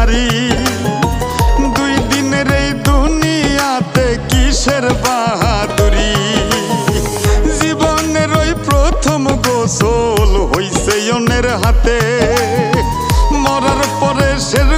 পারি। দুই দিনের এই দুনিয়াতে কিসের বাহাদুরি, জীবনের ওই প্রথম গোসল হইছে অন্যের হাতে, মরার পরে শের